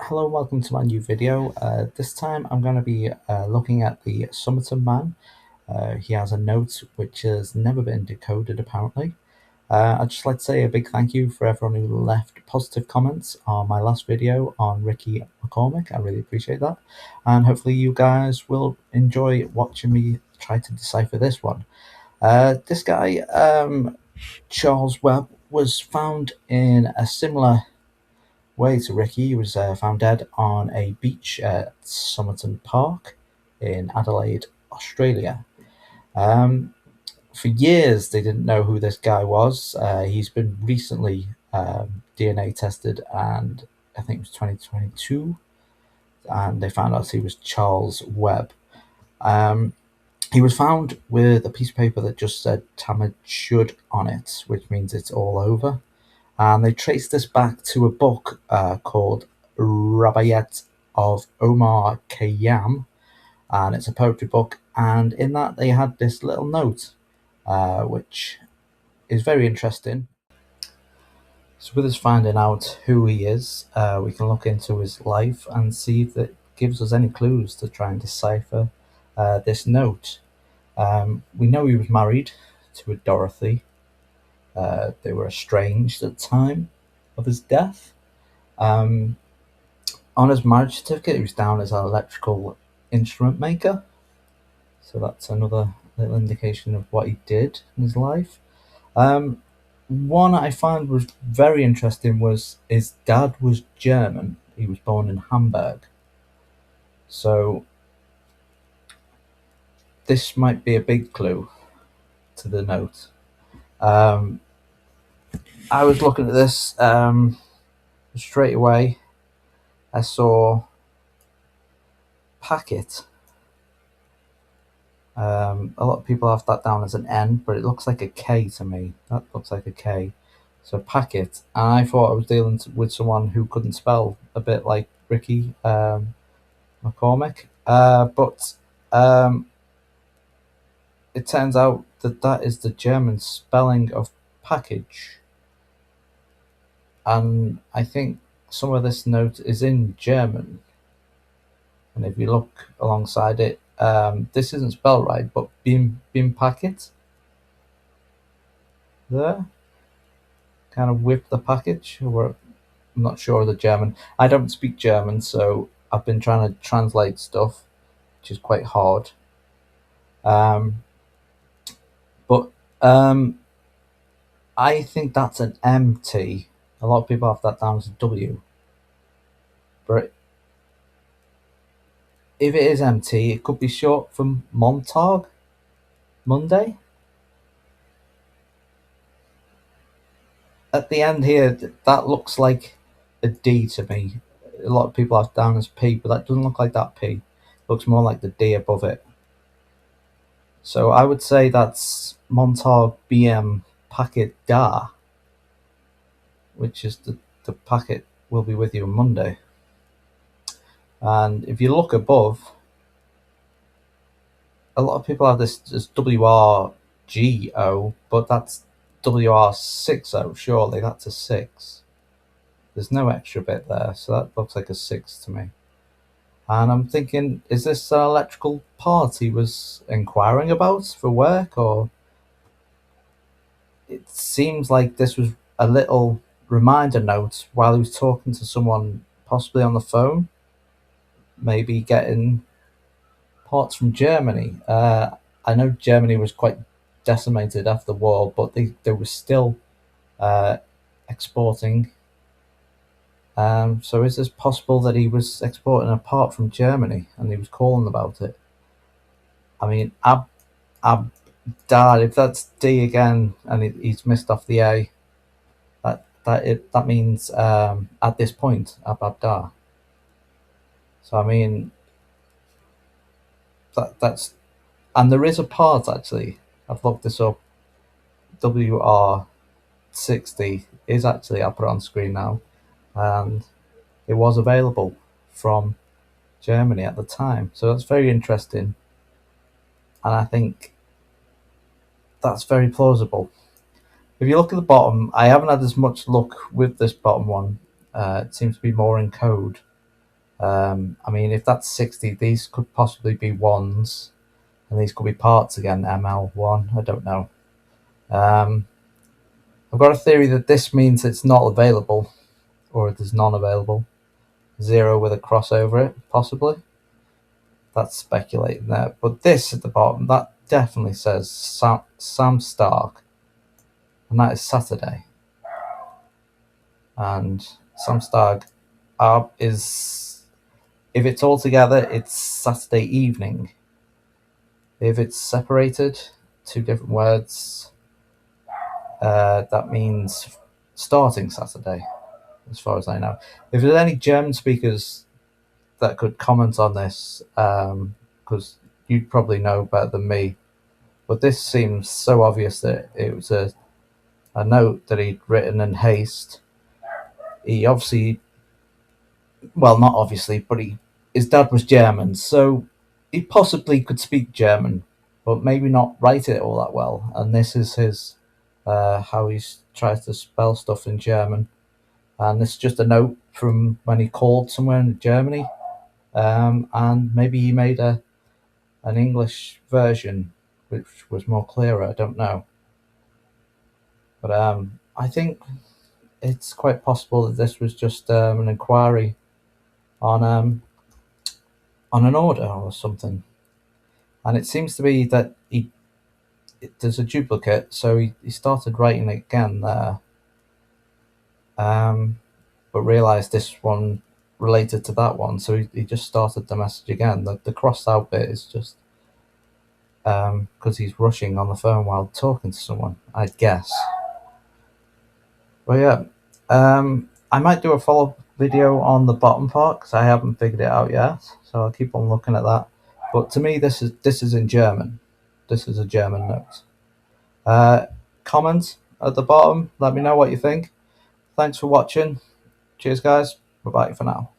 Hello and welcome to my new video. This time I'm going to be looking at the Somerton Man. He has a note which has never been decoded apparently. I'd just like to say a big thank you for everyone who left positive comments on my last video on Ricky McCormick. I really appreciate that, and hopefully you guys will enjoy watching me try to decipher this one. This guy, Charles Webb, was found in a similar way to Ricky. He was found dead on a beach at Somerton Park in Adelaide, Australia. Um, for years, they didn't know who this guy was. He's been recently DNA tested, and I think it was 2022, and they found out he was Charles Webb. Um, he was found with a piece of paper that just said Tamam Shud on it, which means it's all over. And they traced this back to a book called Rabayat of Omar Khayyam, and it's a poetry book. And in that, they had this little note, which is very interesting. So, with us finding out who he is, we can look into his life and see if it gives us any clues to try and decipher this note. We know he was married to a Dorothy. They were estranged at the time of his death. On his marriage certificate, he was down as an electrical instrument maker. So that's another little indication of what he did in his life. One I found was very interesting was his dad was German. He was born in Hamburg. So this might be a big clue to the note. I was looking at this straight away. I saw packet. A lot of people have that down as an N, but it looks like a K to me. That looks like a K. So packet. And I thought I was dealing with someone who couldn't spell, a bit like Ricky McCormick. But it turns out that that is the German spelling of package. And I think some of this note is in German. And if you look alongside it, this isn't spelled right, but Bim packet there, kind of with the package. Or I'm not sure of the German. I don't speak German, so I've been trying to translate stuff, which is quite hard. But I think that's an MT. A lot of people have that down as a W. But if it is MT, it could be short for Montag, Monday. At the end here, that looks like a D to me. A lot of people have down as P, but that doesn't look like that P. It looks more like the D above it. So I would say that's Montag BM packet da, which is the packet will be with you on Monday. And if you look above, a lot of people have this as WRGO, but that's WR60, surely that's a 6. There's no extra bit there, so that looks like a 6 to me. And I'm thinking, is this an electrical part he was inquiring about for work, or it seems like this was a little reminder note while he was talking to someone, possibly on the phone, maybe getting parts from Germany. I know Germany was quite decimated after the war, but they were still exporting. So is this possible that he was exporting a part from Germany and he was calling about it? I mean, Abdad, if that's D again and he's missed off the A, that means at this point, Abdar. So I mean, that's, and there is a part actually. I've looked this up. WR60 is actually, I'll put it on screen now, and it was available from Germany at the time. So that's very interesting, and I think that's very plausible. If you look at the bottom, I haven't had as much luck with this bottom one. It seems to be more in code. I mean, if that's 60, these could possibly be ones, and these could be parts again, ML1, I don't know. Um, I've got a theory that this means it's not available, or it is non-available. Zero with a cross over it, possibly. That's speculating there. But this at the bottom, that definitely says Sam Stark, and that is Saturday. And Sam Stark is, if it's all together, it's Saturday evening. If it's separated, two different words, that means starting Saturday, as far as I know. If there's any German speakers that could comment on this, because you'd probably know better than me, but this seems so obvious that it was a note that he'd written in haste. He obviously, well, not obviously, but his dad was German, so he possibly could speak German, but maybe not write it all that well. And this is his how he tries to spell stuff in German. And this is just a note from when he called somewhere in Germany, and maybe he made an English version which was more clearer. I don't know, but I think it's quite possible that this was just an inquiry on an order or something. And it seems to be that there's a duplicate, so he started writing it again there, but realised this one related to that one, so he just started the message again. The crossed out bit is just because he's rushing on the phone while talking to someone, I'd guess. But yeah, I might do a follow-up video on the bottom part because I haven't figured it out yet, so I'll keep on looking at that. But to me, this is in German. This is a German note. Comment at the bottom. Let me know what you think. Thanks for watching. Cheers, guys. Bye bye for now.